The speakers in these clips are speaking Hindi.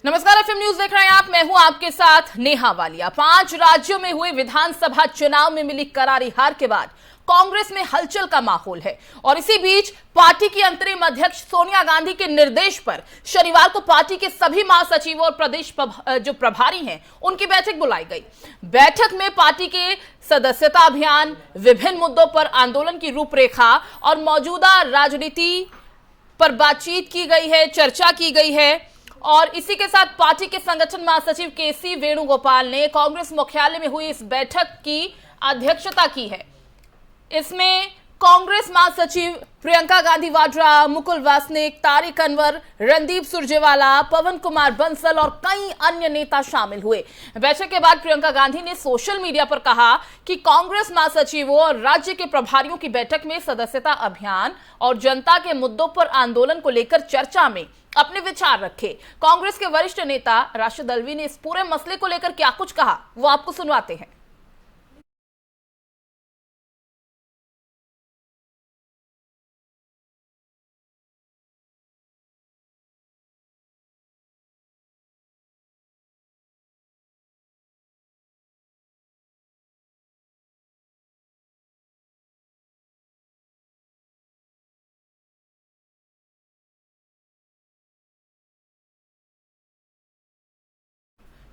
नमस्कार, एफएम न्यूज देख रहे हैं आप। मैं हूं आपके साथ नेहा वालिया। 5 राज्यों में हुए विधानसभा चुनाव में मिली करारी हार के बाद कांग्रेस में हलचल का माहौल है और इसी बीच पार्टी की अंतरिम अध्यक्ष सोनिया गांधी के निर्देश पर शनिवार को पार्टी के सभी महासचिवों और प्रदेश जो प्रभारी हैं उनकी बैठक बुलाई गई। बैठक में पार्टी के सदस्यता अभियान, विभिन्न मुद्दों पर आंदोलन की रूपरेखा और मौजूदा राजनीति पर बातचीत की गई है, चर्चा की गई है। और इसी के साथ पार्टी के संगठन महासचिव केसी वेणुगोपाल ने कांग्रेस मुख्यालय में हुई इस बैठक की अध्यक्षता की है। इसमें कांग्रेस महासचिव प्रियंका गांधी वाड्रा, मुकुल वासनिक, तारिक अनवर, रणदीप सुरजेवाला, पवन कुमार बंसल और कई अन्य नेता शामिल हुए। बैठक के बाद प्रियंका गांधी ने सोशल मीडिया पर कहा कि कांग्रेस महासचिवों और राज्य के प्रभारियों की बैठक में सदस्यता अभियान और जनता के मुद्दों पर आंदोलन को लेकर चर्चा में अपने विचार रखे। कांग्रेस के वरिष्ठ नेता राशिद अल्वी ने इस पूरे मसले को लेकर क्या कुछ कहा, वो आपको सुनवाते हैं।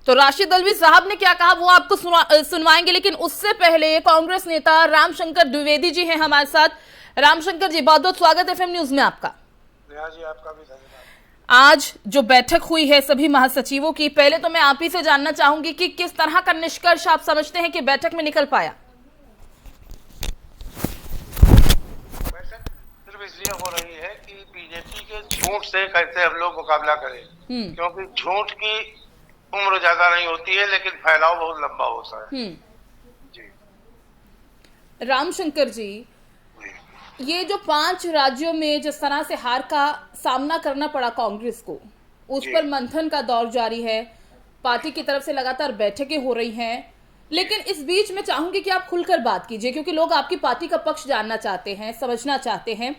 तो राशिद अल्वी साहब ने क्या कहा वो आपको सुनवाएंगे, लेकिन उससे पहले कांग्रेस नेता रामशंकर द्विवेदी जी हैं हमारे साथ। रामशंकर जी, बहुत बहुत स्वागत है एफएम न्यूज में आपका। जी, आपका भी धन्यवाद। आज जो बैठक हुई है सभी महासचिवों की, पहले तो मैं आप ही से जानना चाहूंगी कि किस तरह का निष्कर्ष आप समझते हैं कि बैठक में निकल पाया। बैठक सिर्फ इसलिए हो रही है कि बीजेपी के झूठ से कैसे हम लोग मुकाबला करें, क्योंकि झूठ की उम्र ज्यादा नहीं होती है लेकिन फैलाव बहुत लंबा होता है। जी रामशंकर जी, ये जो 5 राज्यों में जिस तरह से हार का सामना करना पड़ा कांग्रेस को, उस पर मंथन का दौर जारी है, पार्टी की तरफ से लगातार बैठकें हो रही हैं, लेकिन इस बीच में चाहूंगी कि आप खुलकर बात कीजिए क्योंकि लोग आपकी पार्टी का पक्ष जानना चाहते हैं, समझना चाहते हैं।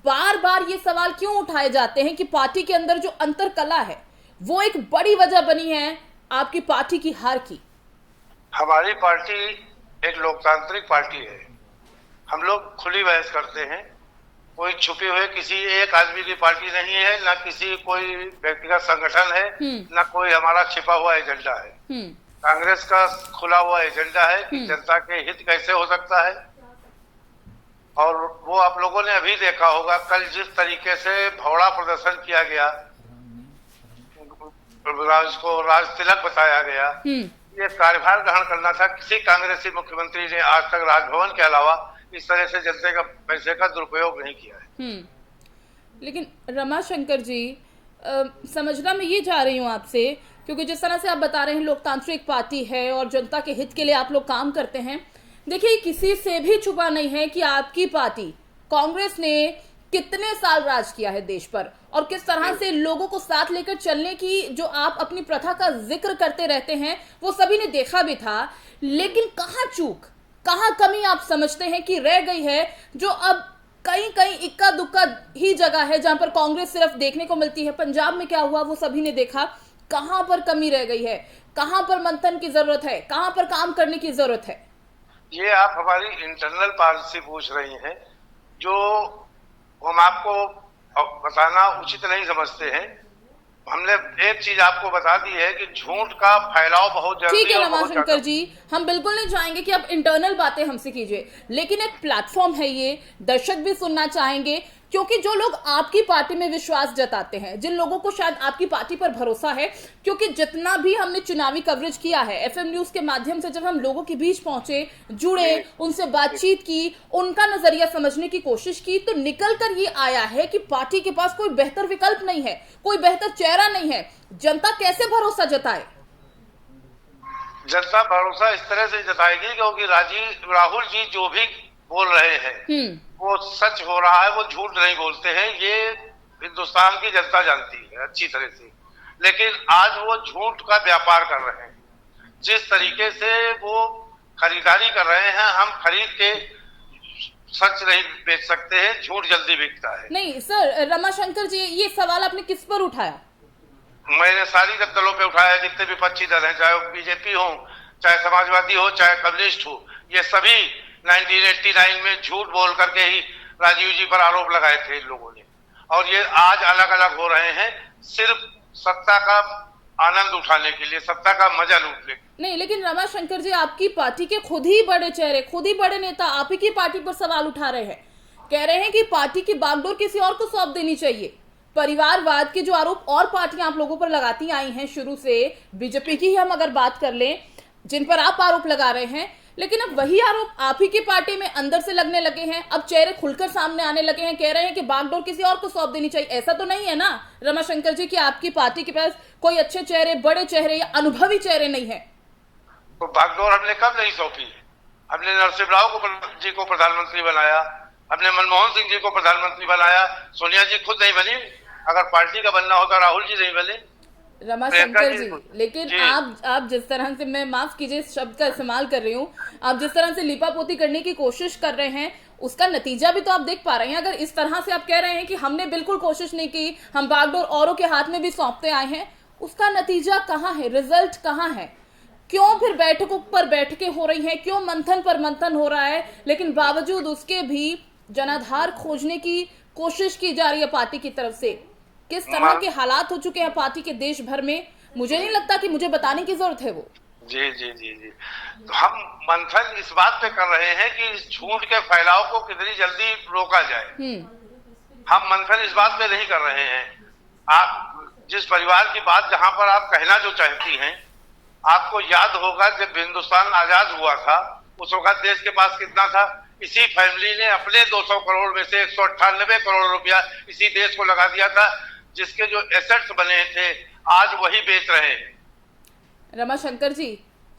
बार बार ये सवाल क्यों उठाए जाते हैं कि पार्टी के अंदर जो अंतर कला है वो एक बड़ी वजह बनी है आपकी पार्टी की हार की। हमारी पार्टी एक लोकतांत्रिक पार्टी है। हम लोग खुली बहस करते हैं। कोई छुपे हुए किसी एक आदमी की पार्टी नहीं है, ना किसी कोई व्यक्तिगत संगठन है, ना कोई हमारा छिपा हुआ एजेंडा है। कांग्रेस का खुला हुआ एजेंडा है कि जनता के हित कैसे हो सकता है। और वो आप लोगों ने अभी देखा होगा, कल जिस तरीके से भौड़ा प्रदर्शन किया गया, को राज तिलक बताया गया, ये कार्यभार ग्रहण करना था। किसी कांग्रेसी मुख्यमंत्री ने आज तक राजभवन के अलावा इस तरह से जनता का पैसे का दुरुपयोग नहीं किया है। लेकिन रमाशंकर जी, समझना मैं ये जा रही हूँ आपसे, क्योंकि जिस तरह से आप बता रहे हैं लोकतांत्रिक पार्टी है और जनता के हित के लिए आप लोग काम करते हैं। देखिए, किसी से भी छुपा नहीं है कि आपकी पार्टी कांग्रेस ने कितने साल राज किया है देश पर और किस तरह से लोगों को साथ लेकर चलने की जो आप अपनी प्रथा का जिक्र करते रहते हैं वो सभी ने देखा भी था। लेकिन कहाँ चूक, कहाँ कमी आप समझते हैं कि रह गई है, जो अब कहीं कहीं इक्का दुक्का ही जगह है जहां पर कांग्रेस सिर्फ देखने को मिलती है। पंजाब में क्या हुआ वो सभी ने देखा। कहां पर कमी रह गई है, कहां पर मंथन की जरूरत है, कहां पर काम करने की जरूरत है? ये आप हमारी इंटरनल पॉलिसी पूछ रही हैं, जो हम आपको बताना उचित नहीं समझते हैं। हमने एक चीज आपको बता दी है कि झूठ का फैलाव बहुत जल्दी। ठीक है रमाशंकर जी, हम बिल्कुल नहीं चाहेंगे कि आप इंटरनल बातें हमसे कीजिए, लेकिन एक प्लेटफॉर्म है ये, दर्शक भी सुनना चाहेंगे, क्योंकि जो लोग आपकी पार्टी में विश्वास जताते हैं, जिन लोगों को शायद आपकी पार्टी पर भरोसा है, क्योंकि जितना भी हमने चुनावी कवरेज किया है एफएम न्यूज के माध्यम से, जब हम लोगों के बीच पहुंचे, जुड़े, उनसे बातचीत की, उनका नजरिया समझने की कोशिश की, तो निकल कर ये आया है कि पार्टी के पास कोई बेहतर विकल्प नहीं है, कोई बेहतर चेहरा नहीं है। जनता कैसे भरोसा जताए? जनता भरोसा इस तरह से जताएगी क्योंकि राहुल जी जो भी बोल रहे हैं वो सच हो रहा है, वो झूठ नहीं बोलते हैं। ये हिंदुस्तान की जनता जानती है अच्छी तरह से। लेकिन आज वो झूठ का व्यापार कर रहे हैं। जिस तरीके से वो खरीदारी कर रहे हैं, हम खरीद के सच नहीं बेच सकते हैं, झूठ जल्दी बिकता है। नहीं सर, रमाशंकर जी, ये सवाल आपने किस पर उठाया? मैंने सारी दलों पे उठाया, जितने विपक्षी दल हैं, चाहे वो बीजेपी हो, चाहे समाजवादी हो, चाहे कम्युनिस्ट हो, ये सभी 1989 में झूठ बोल करके ही राजीव जी पर आरोप लगाए थे इन लोगों ने, और ये आज अलग अलग हो रहे हैं सिर्फ सत्ता का आनंद उठाने के लिए, सत्ता का मजा लूटने। नहीं, लेकिन रमाशंकर जी, आपकी पार्टी के खुद ही बड़े चेहरे, खुद ही बड़े नेता आप ही की पार्टी पर सवाल उठा रहे हैं, कह रहे हैं कि पार्टी की बागडोर किसी और को सौंप देनी चाहिए। परिवारवाद के जो आरोप और पार्टियां आप लोगों पर लगाती आई हैं शुरू से, बीजेपी की ही हम अगर बात कर लें, जिन पर आप आरोप लगा रहे हैं, लेकिन अब वही आरोप आप ही की पार्टी में अंदर से लगने लगे हैं, अब चेहरे खुलकर सामने आने लगे हैं, कह रहे हैं कि बागडोर किसी और को सौंप देनी चाहिए। ऐसा तो नहीं है ना रमाशंकर जी कि आपकी पार्टी के पास कोई अच्छे चेहरे, बड़े चेहरे या अनुभवी चेहरे नहीं है? तो बागडोर हमने कब नहीं सौंपी? हमने नरसिम्हा राव जी को प्रधानमंत्री बनाया, हमने मनमोहन सिंह जी को प्रधानमंत्री बनाया, सोनिया जी खुद नहीं बनी। अगर पार्टी का बनना होता राहुल जी नहीं बने। रमाशंकर जी, लेकिन आप जिस तरह से, मैं माफ कीजिए इस शब्द का इस्तेमाल कर रही हूँ, आप जिस तरह से लिपापोती करने की कोशिश कर रहे हैं, उसका नतीजा भी तो आप देख पा रहे हैं। अगर इस तरह से आप कह रहे हैं कि हमने बिल्कुल कोशिश नहीं की, हम बागडोर औरों के हाथ में भी सौंपते आए हैं, उसका नतीजा कहाँ है, रिजल्ट कहाँ है? क्यों फिर बैठकों पर बैठकें हो रही हैं, क्यों मंथन पर मंथन हो रहा है, लेकिन बावजूद उसके भी जनाधार खोजने की कोशिश की जा रही है पार्टी की तरफ से? किस तरह के हालात हो चुके हैं पार्टी के देश भर में, मुझे नहीं लगता कि मुझे बताने की जरूरत है वो। जी जी जी जी, तो हम मंथन इस बात पे कर रहे हैं कि इस झूठ के फैलाव को कितनी जल्दी रोका जाए। हम मंथन इस बात पे नहीं कर रहे हैं। आप जिस परिवार की बात जहां पर आप कहना जो चाहती हैं, आपको याद होगा जब हिंदुस्तान आजाद हुआ था, उस वक्त देश के पास कितना था? इसी फैमिली ने अपने 200 करोड़ में से 198 करोड़ रुपया इसी देश को लगा दिया था, जिसके जो एसेट्स बने थे आज वही बेच रहे हैं। रमाशंकर जी,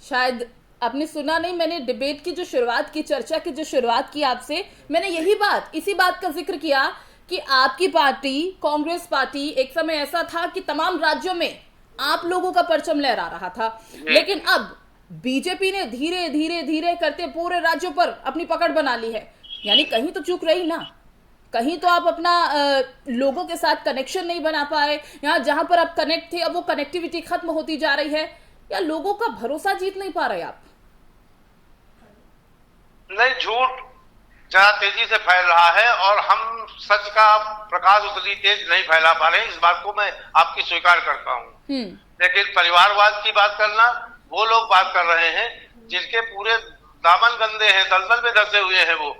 शायद आपने सुना नहीं, मैंने डिबेट की जो शुरुआत की, चर्चा की जो शुरुआत की आपसे, मैंने इसी बात का जिक्र किया कि आपकी पार्टी, कांग्रेस पार्टी, एक समय ऐसा था कि तमाम राज्यों में आप लोगों का परचम लहरा रहा था, लेकिन अब बीजेपी ने धीरे धीरे धीरे करते पूरे राज्यों पर अपनी पकड़ बना ली है। यानी कहीं तो चूक रही ना, कहीं तो आप अपना लोगों के साथ कनेक्शन नहीं बना पाए, यहाँ जहां पर आप कनेक्ट थे अब वो कनेक्टिविटी खत्म होती जा रही है, या लोगों का भरोसा जीत नहीं पा रहे आप? नहीं, झूठ ज्यादा तेजी से फैल रहा है और हम सच का प्रकाश उतनी तेज नहीं फैला पा रहे हैं, इस बात को मैं आपकी स्वीकार करता हूँ। लेकिन परिवारवाद की बात करना, वो लोग बात कर रहे हैं जिनके पूरे दामन गंदे हैं, दलदल में धंसे हुए हैं वो।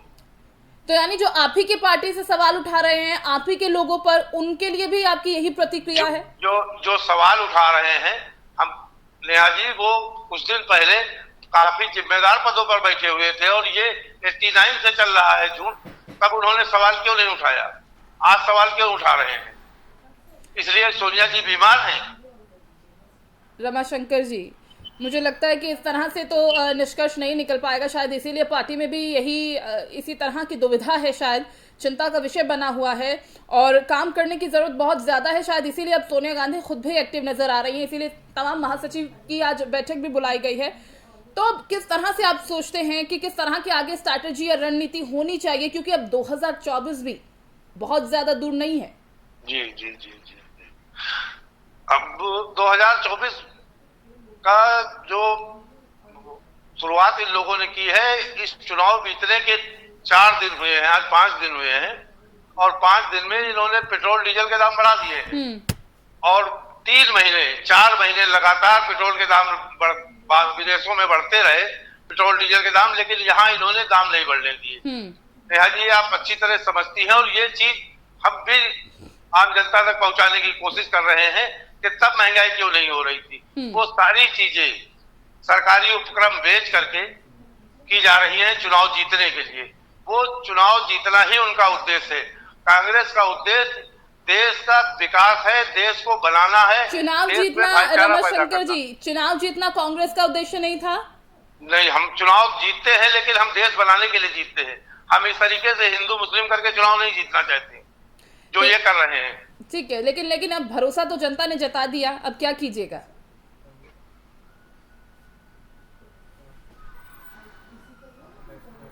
तो यानी जो आप ही की पार्टी से सवाल उठा रहे हैं, आप ही के लोगों पर, उनके लिए भी आपकी यही प्रतिक्रिया है? जो सवाल उठा रहे हैं हम, नेहा जी, वो कुछ दिन पहले काफी जिम्मेदार पदों पर बैठे हुए थे और ये 89 से चल रहा है झूठ, तब उन्होंने सवाल क्यों नहीं उठाया? आज सवाल क्यों उठा रहे हैं? इसलिए सोनिया जी बीमार हैं। रमाशंकर जी, मुझे लगता है कि इस तरह से तो निष्कर्ष नहीं निकल पाएगा, शायद इसीलिए पार्टी में भी इसी तरह की दुविधा है, शायद चिंता का विषय बना हुआ है और काम करने की जरूरत बहुत ज्यादा है। शायद इसीलिए अब सोनिया गांधी खुद भी एक्टिव नजर आ रही हैं, इसीलिए तमाम महासचिव की आज बैठक भी बुलाई गई है। तो अब किस तरह से आप सोचते हैं कि किस तरह की आगे स्ट्रैटेजी या रणनीति होनी चाहिए, क्योंकि अब 2024 भी बहुत ज्यादा दूर नहीं है? जी जी जी जी, अब 2024 का जो शुरुआत इन लोगों ने की है, इस चुनाव बीतने के 4 दिन हुए हैं, आज 5 दिन हुए हैं, और 5 दिन में इन्होंने पेट्रोल डीजल के दाम बढ़ा दिए हैं और 4 महीने लगातार पेट्रोल के दाम विदेशों में बढ़ते रहे, पेट्रोल डीजल के दाम, लेकिन यहाँ इन्होंने दाम नहीं बढ़ने दिए। नेहा जी, आप अच्छी तरह समझती हैं और ये चीज हम भी आम जनता तक पहुंचाने की कोशिश कर रहे हैं कि तब महंगाई क्यों नहीं हो रही थी। वो सारी चीजें सरकारी उपक्रम बेच करके की जा रही हैं चुनाव जीतने के लिए। वो चुनाव जीतना ही उनका उद्देश्य है। कांग्रेस का उद्देश्य देश का विकास है, देश को बनाना है। चुनाव जीतना, रमाशंकर जी, चुनाव जीतना कांग्रेस का उद्देश्य नहीं था? नहीं, हम चुनाव जीतते हैं लेकिन हम देश बनाने के लिए जीतते हैं। हम इस तरीके से हिंदू मुस्लिम करके चुनाव नहीं जीतना चाहते जो ये कर रहे हैं। ठीक है, लेकिन अब भरोसा तो जनता ने जता दिया, अब क्या कीजिएगा?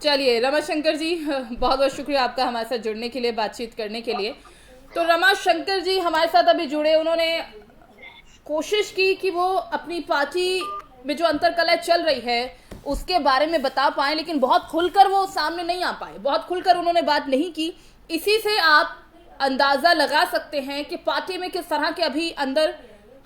चलिए रमाशंकर जी, बहुत बहुत शुक्रिया आपका हमारे साथ जुड़ने के लिए, बातचीत करने के लिए। तो रमाशंकर जी हमारे साथ अभी जुड़े, उन्होंने कोशिश की कि वो अपनी पार्टी में जो अंतर्कलह चल रही है उसके बारे में बता पाए, लेकिन बहुत खुलकर वो सामने नहीं आ पाए, बहुत खुलकर उन्होंने बात नहीं की। इसी से आप अंदाजा लगा सकते हैं कि पार्टी में किस तरह के अभी अंदर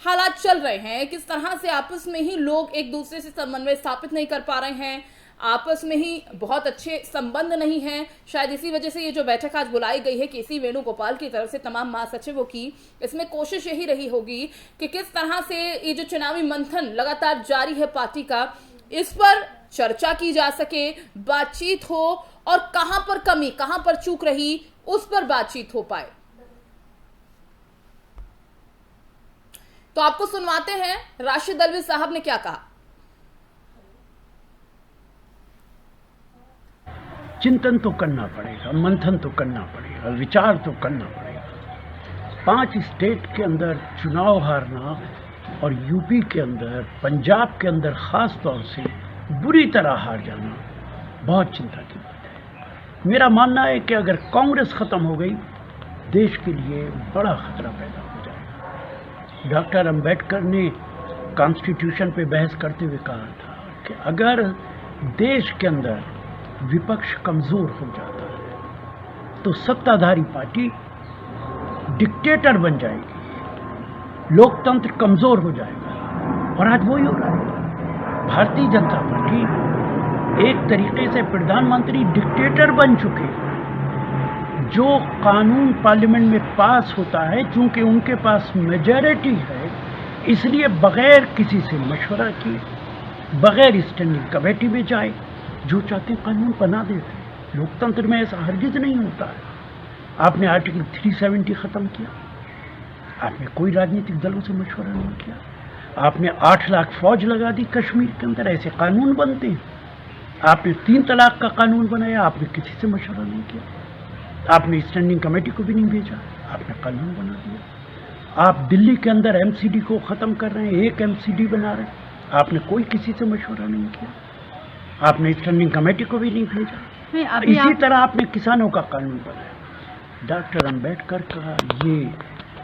हालात चल रहे हैं, किस तरह से आपस में ही लोग एक दूसरे से समन्वय स्थापित नहीं कर पा रहे हैं, आपस में ही बहुत अच्छे संबंध नहीं हैं। शायद इसी वजह से ये जो बैठक आज बुलाई गई है केसी वेणुगोपाल की तरफ से तमाम महासचिवों की, इसमें कोशिश यही रही होगी कि किस तरह से ये जो चुनावी मंथन लगातार जारी है पार्टी का, इस पर चर्चा की जा सके, बातचीत हो और कहां पर कमी, कहां पर चूक रही, उस पर बातचीत हो पाए। तो आपको सुनवाते हैं राशिद अल्वी साहब ने क्या कहा। चिंतन तो करना पड़ेगा, मंथन तो करना पड़ेगा, विचार तो करना पड़ेगा। 5 स्टेट के अंदर चुनाव हारना और यूपी के अंदर, पंजाब के अंदर खास तौर से बुरी तरह हार जाना बहुत चिंता की बात है। मेरा मानना है कि अगर कांग्रेस खत्म हो गई, देश के लिए बड़ा खतरा पैदा हो जाएगा। डॉक्टर अंबेडकर ने कॉन्स्टिट्यूशन पे बहस करते हुए कहा था कि अगर देश के अंदर विपक्ष कमजोर हो जाता है तो सत्ताधारी पार्टी डिक्टेटर बन जाएगी, लोकतंत्र कमजोर हो जाएगा। और आज वही हो रहा है। भारतीय जनता पार्टी एक तरीके से प्रधानमंत्री डिक्टेटर बन चुके हैं। जो कानून पार्लियामेंट में पास होता है, चूंकि उनके पास मेजॉरिटी है, इसलिए बगैर किसी से मशवरा किए, बगैर स्टैंडिंग कमेटी में जाए, जो चाहते कानून बना देते हैं। लोकतंत्र में ऐसा हरगिज नहीं होता है। आपने आर्टिकल 370 खत्म किया, आपने कोई राजनीतिक दलों से मशवरा नहीं किया, आपने 8 लाख फौज लगा दी कश्मीर के अंदर। ऐसे कानून बनते हैं। आपने 3 तलाक का कानून बनाया, आपने किसी से मशवरा नहीं किया, आपने स्टैंडिंग कमेटी को भी नहीं भेजा, आपने कानून बना दिया। आप दिल्ली के अंदर एमसीडी को खत्म कर रहे हैं, एक एमसीडी बना रहे हैं, आपने कोई किसी से मशवरा नहीं किया, आपने स्टैंडिंग कमेटी को भी नहीं भेजा। इसी तरह आपने किसानों का कानून बनाया। डॉक्टर अंबेडकर का ये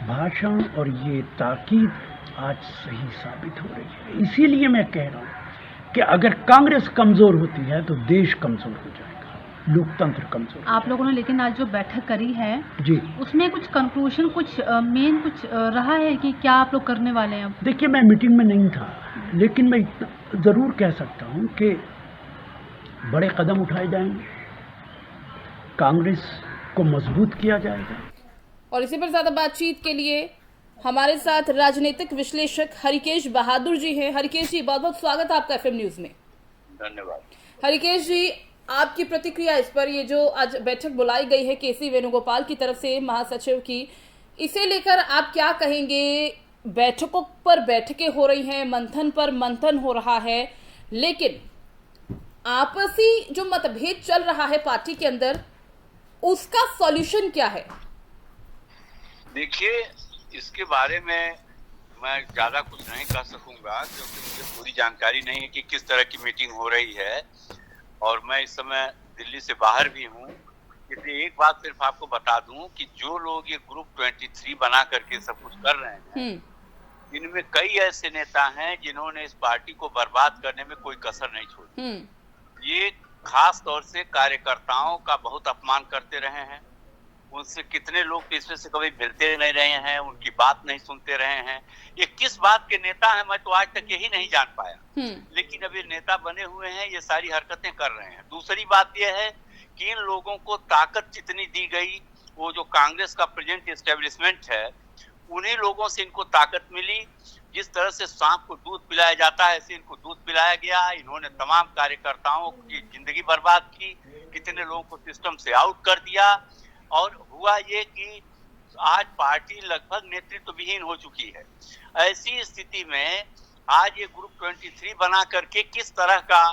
भाषण और ये ताकीद आज सही साबित हो रही है। इसीलिए मैं कह रहा हूँ कि अगर कांग्रेस कमजोर होती है तो देश कमजोर हो जाएगा, लोकतंत्र कमजोर। आप लोगों ने लेकिन आज जो बैठक करी है जी, उसमें कुछ कंक्लूजन, कुछ मेन कुछ रहा है कि क्या आप लोग करने वाले हैं? देखिए, मैं मीटिंग में नहीं था, लेकिन मैं जरूर कह सकता हूँ कि बड़े कदम उठाए जाएंगे, कांग्रेस को मजबूत किया जाएगा। और इसी पर ज्यादा बातचीत के लिए हमारे साथ राजनीतिक विश्लेषक हरिकेश बहादुर जी हैं। हरिकेश जी, बहुत बहुत स्वागत है आपका एफएम न्यूज में। धन्यवाद। हरिकेश जी, आपकी प्रतिक्रिया इस पर, ये जो आज बैठक बुलाई गई है केसी वेणुगोपाल की तरफ से महासचिव की, इसे लेकर आप क्या कहेंगे? बैठकों पर बैठकें हो रही हैं, मंथन पर मंथन हो रहा है, लेकिन आपसी जो मतभेद चल रहा है पार्टी के अंदर, उसका सॉल्यूशन क्या है? देखिए, इसके बारे में मैं ज्यादा कुछ नहीं कह सकूंगा क्योंकि मुझे पूरी जानकारी नहीं है कि किस तरह की मीटिंग हो रही है और मैं इस समय दिल्ली से बाहर भी हूँ। इसलिए एक बात सिर्फ आपको बता दूं कि जो लोग ये ग्रुप 23 बना करके सब कुछ कर रहे हैं, इनमें कई ऐसे नेता हैं जिन्होंने इस पार्टी को बर्बाद करने में कोई कसर नहीं छोड़ी। ये खास तौर से कार्यकर्ताओं का बहुत अपमान करते रहे हैं। उनसे कितने लोग इसमें से कभी मिलते नहीं रहे हैं, उनकी बात नहीं सुनते रहे हैं। ये किस बात के नेता हैं, मैं तो आज तक यही नहीं जान पाया। लेकिन अब ये नेता बने हुए हैं, ये सारी हरकतें कर रहे हैं। दूसरी बात यह है कि इन लोगों को ताकत जितनी दी गई, वो जो कांग्रेस का प्रेजेंट एस्टेब्लिशमेंट है, उन्हीं लोगों से इनको ताकत मिली। जिस तरह से सांप को दूध पिलाया जाता है, ऐसे इनको दूध पिलाया गया। इन्होंने तमाम कार्यकर्ताओं की जिंदगी बर्बाद की, कितने लोगों को सिस्टम से आउट कर दिया और हुआ ये कि आज पार्टी लगभग नेतृत्व विहीन हो चुकी है। ऐसी स्थिति में आज ये ग्रुप 23 बना करके किस तरह का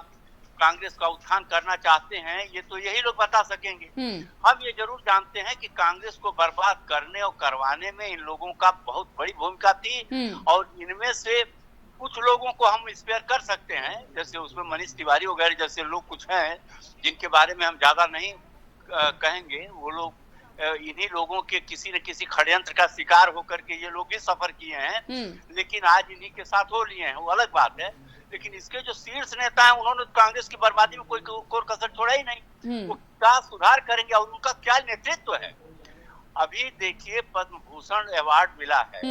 कांग्रेस का उत्थान करना चाहते हैं, ये तो यही लोग बता सकेंगे। हम ये जरूर जानते हैं कि कांग्रेस को बर्बाद करने और करवाने में इन लोगों का बहुत बड़ी भूमिका थी और इनमें से कुछ लोगों को हम स्पेयर कर सकते हैं, जैसे उसमें मनीष तिवारी वगैरह जैसे लोग कुछ हैं जिनके बारे में हम ज्यादा नहीं कहेंगे। वो लोग इन्हीं लोगों के किसी न किसी षड्यंत्र का शिकार होकर के ये लोग भी सफर किए हैं, लेकिन आज इन्हीं के साथ हो लिए हैं, वो अलग बात है। लेकिन इसके जो शीर्ष नेता हैं उन्होंने कांग्रेस की बर्बादी में कोई कसर छोड़ा ही नहीं। वो क्या सुधार करेंगे और उनका क्या नेतृत्व है। अभी देखिए पद्म भूषण अवार्ड मिला है,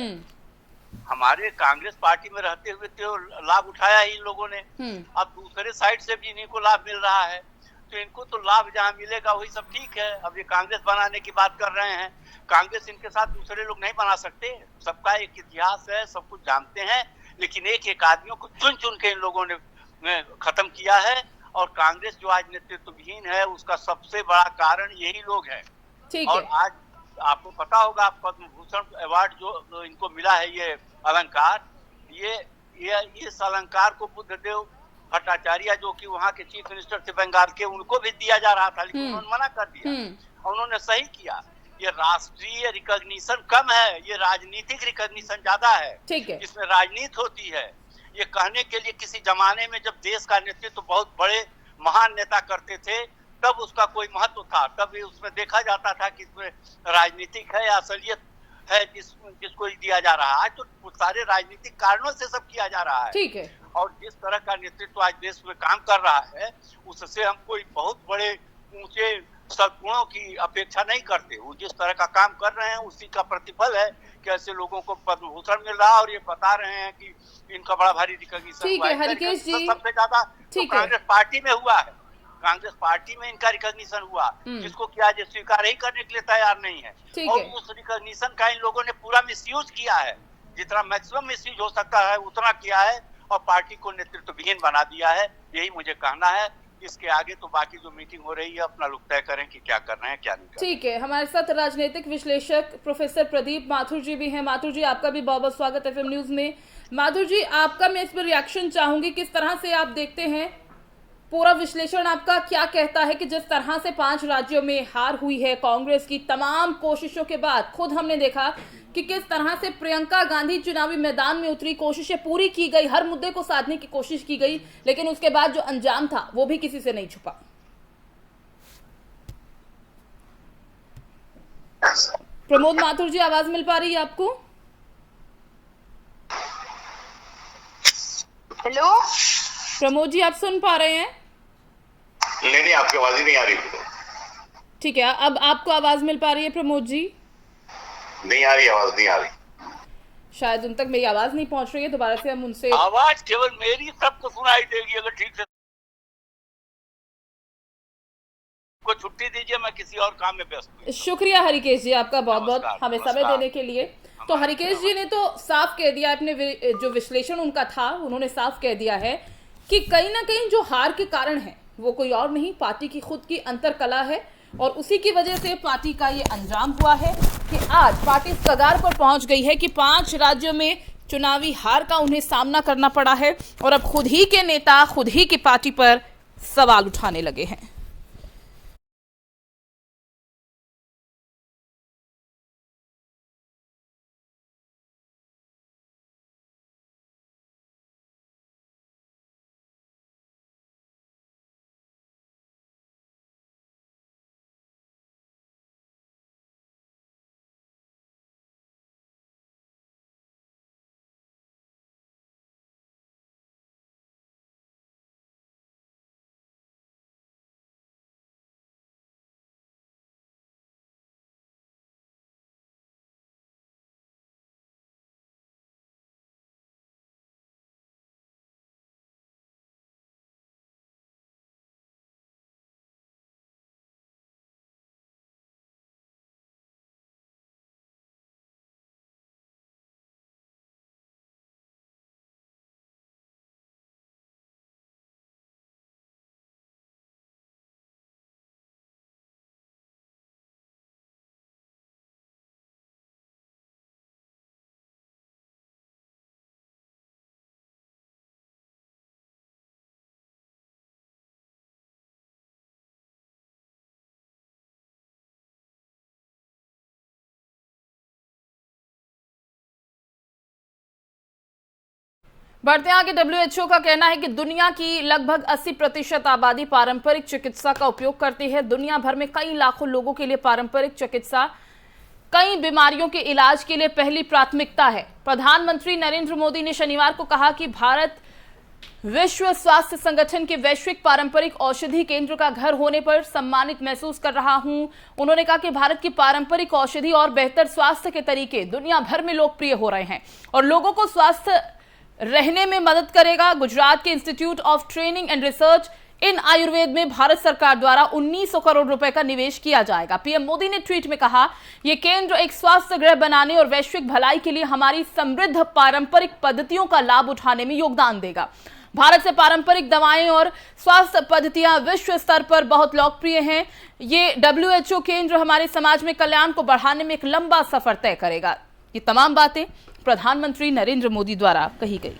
हमारे कांग्रेस पार्टी में रहते हुए तो लाभ उठाया ही इन लोगों ने, अब दूसरे साइड से भी इन्हीं को लाभ मिल रहा है, तो इनको तो लाभ जहां मिलेगा वही सब ठीक है। अब ये कांग्रेस बनाने की बात कर रहे हैं, कांग्रेस इनके साथ दूसरे लोग नहीं बना सकते, सबका एक इतिहास है, सब कुछ जानते हैं, लेकिन एक एक आदमियों को चुन चुन के इन लोगों ने खत्म किया है। और कांग्रेस जो आज नेतृत्वहीन है उसका सबसे बड़ा कारण यही लोग हैं। और आज आपको पता होगा पद्म भूषण अवार्ड जो इनको मिला है, ये अलंकार, ये इस अलंकार को बुद्धदेव भट्टाचार्य जो कि वहाँ के चीफ मिनिस्टर थे बंगाल के, उनको भी दिया जा रहा था, लेकिन उन्होंने मना कर दिया और उन्होंने सही किया। ये राष्ट्रीय रिकॉग्निशन कम है, ये राजनीतिक रिकॉग्निशन ज्यादा है, इसमें राजनीति होती है। ये कहने के लिए किसी जमाने में जब देश का नेतृत्व बहुत बड़े महान नेता करते थे तब उसका कोई महत्व था, तब उसमें देखा जाता था कि इसमें राजनीतिक है या असलियत है जिसको दिया जा रहा है। आज तो सारे राजनीतिक कारणों से सब किया जा रहा है। ठीक है। और जिस तरह का नेतृत्व आज देश में काम कर रहा है उससे हम कोई बहुत बड़े ऊंचे सद्गुणों की अपेक्षा नहीं करते। वो जिस तरह का काम कर रहे हैं उसी का प्रतिफल है कि ऐसे लोगों को पद्म भूषण मिल रहा है और ये बता रहे हैं कि इनका बड़ा भारी रिकॉग्निशन हुआ है। हरिकेश जी, सबसे ज्यादा तो कांग्रेस पार्टी में हुआ है, कांग्रेस पार्टी में इनका रिकॉग्निशन हुआ, जिसको कि आज स्वीकार ही करने के लिए तैयार नहीं है। और उस रिकॉग्निशन का इन लोगों ने पूरा मिसयूज किया है, जितना मैक्सिमम मिसयूज हो सकता है उतना किया है और पार्टी को नेतृत्वहीन बना दिया है। यही मुझे कहना है। इसके आगे तो बाकी जो मीटिंग हो रही है अपना लोग तय करें कि क्या करना है क्या नहीं करना। ठीक है, हमारे साथ राजनीतिक विश्लेषक प्रोफेसर प्रदीप माथुर जी भी हैं। माथुर जी, आपका भी बहुत बहुत स्वागत है FM न्यूज में। माथुर जी, आपका मैं इस पर रिएक्शन चाहूंगी, किस तरह से आप देखते हैं पूरा विश्लेषण आपका क्या कहता है कि जिस तरह से 5 राज्यों में हार हुई है कांग्रेस की तमाम कोशिशों के बाद, खुद हमने देखा कि किस तरह से प्रियंका गांधी चुनावी मैदान में उतरी, कोशिशें पूरी की गई, हर मुद्दे को साधने की कोशिश की गई, लेकिन उसके बाद जो अंजाम था वो भी किसी से नहीं छुपा। प्रमोद माथुर जी, आवाज मिल पा रही है आपको? हेलो प्रमोद जी, आप सुन पा रहे हैं? नहीं, आपकी आवाज ही नहीं आ रही। ठीक है, अब आपको आवाज मिल पा रही है प्रमोद जी? नहीं आ रही, आवाज नहीं आ रही। शायद उन तक मेरी आवाज नहीं पहुंच रही है, दोबारा से हम उनसे। आवाज केवल मेरी सबको सुनाई देगी अगर ठीक से। को छुट्टी दीजिए, मैं किसी और काम में व्यस्त हूं। शुक्रिया हरिकेश जी आपका बहुत बहुत हमें समय देने के लिए। तो हरिकेश जी ने तो साफ कह दिया, अपने जो विश्लेषण उनका था उन्होंने साफ कह दिया है कि कहीं ना कहीं जो हार के कारण है वो कोई और नहीं, पार्टी की खुद की अंतरकला है और उसी की वजह से पार्टी का ये अंजाम हुआ है कि आज पार्टी इस कगार पर पहुंच गई है कि 5 राज्यों में चुनावी हार का उन्हें सामना करना पड़ा है और अब खुद ही के नेता खुद ही की पार्टी पर सवाल उठाने लगे हैं। बढ़ते हैं आगे। WHO का कहना है कि दुनिया की लगभग 80% आबादी पारंपरिक चिकित्सा का उपयोग करती है। दुनिया भर में कई लाखों लोगों के लिए पारंपरिक चिकित्सा कई बीमारियों के इलाज के लिए पहली प्राथमिकता है। प्रधानमंत्री नरेंद्र मोदी ने शनिवार को कहा कि भारत विश्व स्वास्थ्य संगठन के वैश्विक पारंपरिक औषधि केंद्र का घर होने पर सम्मानित महसूस कर रहा हूं। उन्होंने कहा कि भारत की पारंपरिक औषधि और बेहतर स्वास्थ्य के तरीके दुनिया भर में लोकप्रिय हो रहे हैं और लोगों को स्वस्थ रहने में मदद करेगा। गुजरात के institute of training and research इन आयुर्वेद में भारत सरकार द्वारा 1900 करोड़ रुपए का निवेश किया जाएगा। पीएम मोदी ने ट्वीट में कहा, यह केंद्र एक स्वास्थ्य गृह बनाने और वैश्विक भलाई के लिए हमारी समृद्ध पारंपरिक पद्धतियों का लाभ उठाने में योगदान देगा। भारत से पारंपरिक दवाएं और स्वास्थ्य पद्धतियां विश्व स्तर पर बहुत लोकप्रिय हैं। ये WHO केंद्र हमारे समाज में कल्याण को बढ़ाने में एक लंबा सफर तय करेगा। ये तमाम बातें प्रधानमंत्री नरेंद्र मोदी द्वारा कही गई।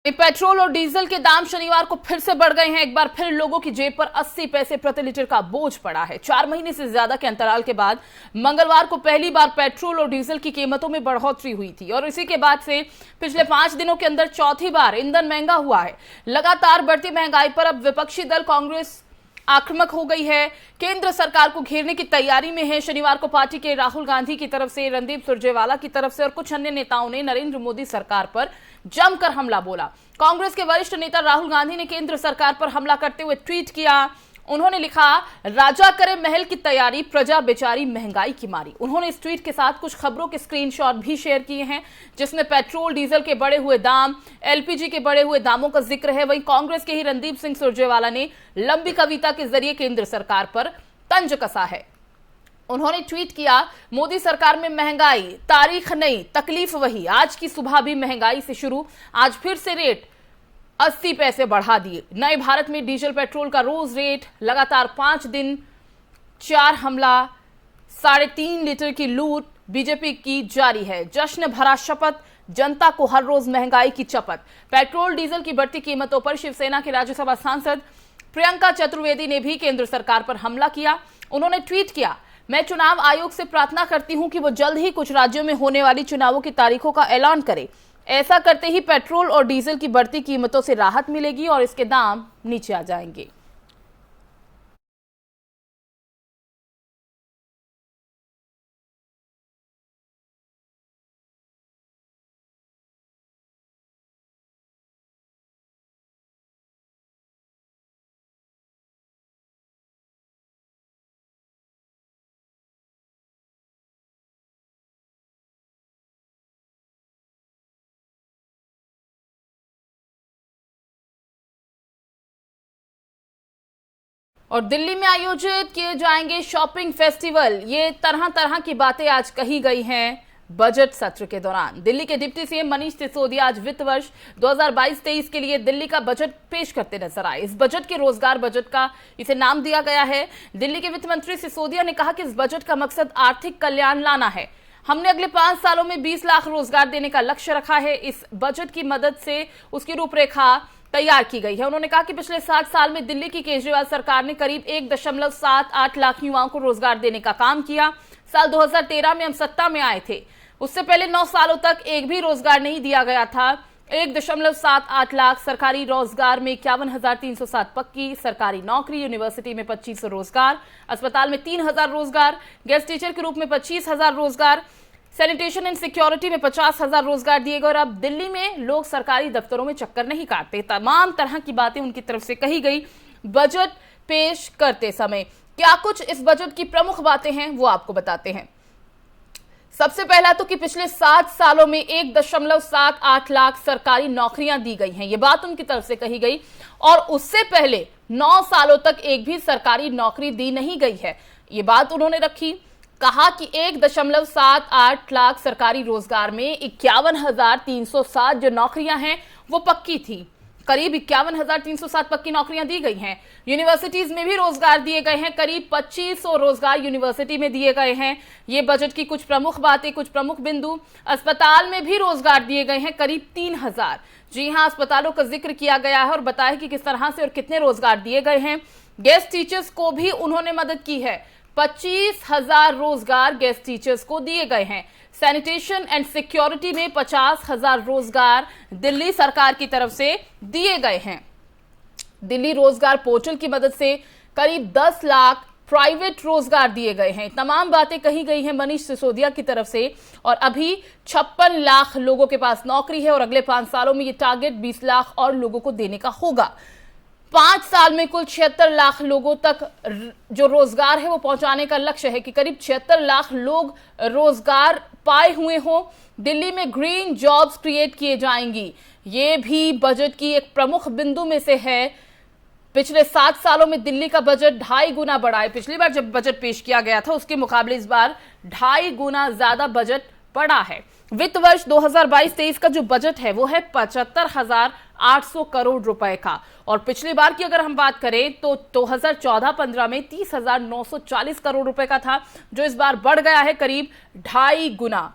पेट्रोल और डीजल के दाम शनिवार को फिर से बढ़ गए हैं। एक बार फिर लोगों की जेब पर 80 पैसे प्रति लीटर का बोझ पड़ा है। 4 महीने से ज्यादा के अंतराल के बाद मंगलवार को पहली बार पेट्रोल और डीजल की कीमतों में बढ़ोतरी हुई थी और इसी के बाद से पिछले 5 दिनों के अंदर चौथी बार ईंधन महंगा हुआ है। लगातार बढ़ती महंगाई पर अब विपक्षी दल कांग्रेस आक्रामक हो गई है, केंद्र सरकार को घेरने की तैयारी में है। शनिवार को पार्टी के राहुल गांधी की तरफ से, रणदीप सुरजेवाला की तरफ से और कुछ अन्य नेताओं ने नरेंद्र मोदी सरकार पर जमकर हमला बोला। कांग्रेस के वरिष्ठ नेता राहुल गांधी ने केंद्र सरकार पर हमला करते हुए ट्वीट किया। उन्होंने लिखा, राजा करे महल की तैयारी, प्रजा बेचारी महंगाई की मारी। उन्होंने इस ट्वीट के साथ कुछ खबरों के स्क्रीनशॉट भी शेयर किए हैं जिसमें पेट्रोल डीजल के बढ़े हुए दाम, LPG के बढ़े हुए दामों का जिक्र है। वहीं कांग्रेस के ही रणदीप सिंह सुरजेवाला ने लंबी कविता के जरिए केंद्र सरकार पर तंज कसा है। उन्होंने ट्वीट किया, मोदी सरकार में महंगाई तारीख नहीं, तकलीफ वही। आज की सुबह भी महंगाई से शुरू, आज फिर से रेट 80 पैसे बढ़ा दिए। नए भारत में डीजल पेट्रोल का रोज रेट लगातार 5 दिन 4 हमला, 3.5 लीटर की लूट बीजेपी की जारी है। जश्न भरा शपथ, जनता को हर रोज महंगाई की चपत। पेट्रोल डीजल की बढ़ती कीमतों पर शिवसेना के राज्यसभा सांसद प्रियंका चतुर्वेदी ने भी केंद्र सरकार पर हमला किया। उन्होंने ट्वीट किया, मैं चुनाव आयोग से प्रार्थना करती हूं कि वो जल्द ही कुछ राज्यों में होने वाली चुनावों की तारीखों का ऐलान करे। ऐसा करते ही पेट्रोल और डीजल की बढ़ती कीमतों से राहत मिलेगी और इसके दाम नीचे आ जाएंगे। और दिल्ली में आयोजित किए जाएंगे शॉपिंग फेस्टिवल। ये तरह तरह की बातें आज कही गई हैं बजट सत्र के दौरान। दिल्ली के डिप्टी सीएम मनीष सिसोदिया आज वित्त वर्ष 2022-23 के लिए दिल्ली का बजट पेश करते नजर आए। इस बजट के रोजगार बजट का इसे नाम दिया गया है। दिल्ली के वित्त मंत्री सिसोदिया ने कहा कि इस बजट का मकसद आर्थिक कल्याण लाना है। हमने अगले 5 सालों में 20 लाख रोजगार देने का लक्ष्य रखा है। इस बजट की मदद से उसकी रूपरेखा तैयार की गई है। उन्होंने कहा कि पिछले 7 साल में दिल्ली की केजरीवाल सरकार ने करीब 1.78 लाख युवाओं को रोजगार देने का काम किया। साल 2013 में हम सत्ता में आए थे, उससे पहले 9 सालों तक एक भी रोजगार नहीं दिया गया था। 1.78 लाख सरकारी रोजगार में 51,307 पक्की सरकारी नौकरी, यूनिवर्सिटी में 2500 रोजगार, अस्पताल में 3000 रोजगार, गेस्ट टीचर के रूप में 25,000 रोजगार, सैनिटेशन एंड सिक्योरिटी में 50,000 रोजगार दिए गए। और अब दिल्ली में लोग सरकारी दफ्तरों में चक्कर नहीं काटते। तमाम तरह की बातें उनकी तरफ से कही गई बजट पेश करते समय। क्या कुछ इस बजट की प्रमुख बातें हैं वो आपको बताते हैं। सबसे पहला तो कि पिछले 7 सालों में 1.78 लाख सरकारी नौकरियां दी गई हैं, ये बात उनकी तरफ से कही गई। और उससे पहले 9 सालों तक एक भी सरकारी नौकरी दी नहीं गई है, ये बात उन्होंने रखी। कहा कि 1.78 लाख सरकारी रोजगार में 51,307 जो नौकरियां हैं वो पक्की थी। करीब 51,307 पक्की नौकरियां दी गई हैं। यूनिवर्सिटीज में भी रोजगार दिए गए हैं, करीब 2500 रोजगार यूनिवर्सिटी में दिए गए हैं। ये बजट की कुछ प्रमुख बातें, कुछ प्रमुख बिंदु। अस्पताल में भी रोजगार दिए गए हैं, करीब 3000। जी हां, अस्पतालों का जिक्र किया गया है और बताया कि किस तरह से और कितने रोजगार दिए गए हैं। गेस्ट टीचर्स को भी उन्होंने मदद की है, 25,000 रोजगार गेस्ट टीचर्स को दिए गए हैं। सैनिटेशन एंड सिक्योरिटी में 50,000 रोजगार दिल्ली सरकार की तरफ से दिए गए हैं। दिल्ली रोजगार पोर्टल की मदद से करीब 10 लाख प्राइवेट रोजगार दिए गए हैं। तमाम बातें कही गई हैं मनीष सिसोदिया की तरफ से। और अभी 56 लाख लोगों के पास नौकरी है और अगले 5 सालों में ये टारगेट 20 लाख और लोगों को देने का होगा। 5 साल में कुल 76 लाख लोगों तक जो रोजगार है वो पहुंचाने का लक्ष्य है कि करीब 76 लाख लोग रोजगार पाए हुए हों। दिल्ली में ग्रीन जॉब्स क्रिएट किए जाएंगी, ये भी बजट की एक प्रमुख बिंदु में से है। पिछले 7 सालों में दिल्ली का बजट 2.5 गुना बढ़ा है। पिछली बार जब बजट पेश किया गया था उसके मुकाबले इस बार 2.5 गुना ज्यादा बजट बढ़ा है। वित्त वर्ष 2022-23 का जो बजट है वो है 75,800 करोड़ रुपए का। और पिछली बार की अगर हम बात करें तो 2014-15 में 30,940 करोड़ रुपए का था, जो इस बार बढ़ गया है करीब 2.5 गुना।